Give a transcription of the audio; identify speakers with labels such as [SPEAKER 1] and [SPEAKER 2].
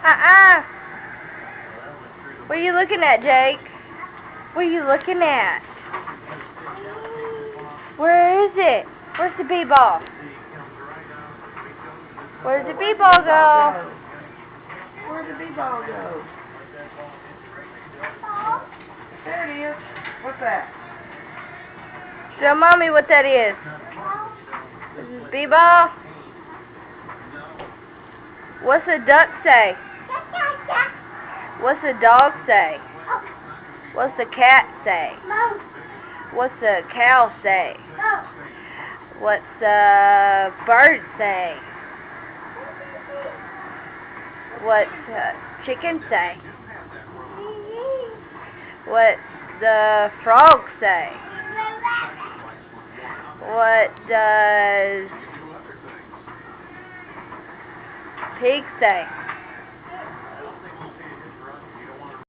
[SPEAKER 1] Uh-uh. What are you looking at, Jake? What are you looking at? Where is it? Where's the b-ball? Where'd the b-ball go?
[SPEAKER 2] Where'd the b-ball go? There it is. What's that?
[SPEAKER 1] Show Mommy what that is. This is b-ball. What's the duck say? What's the dog say? What's the cat say? What's the cow say? What's the bird say? What's the chicken say? What's the frog say? What does pig say?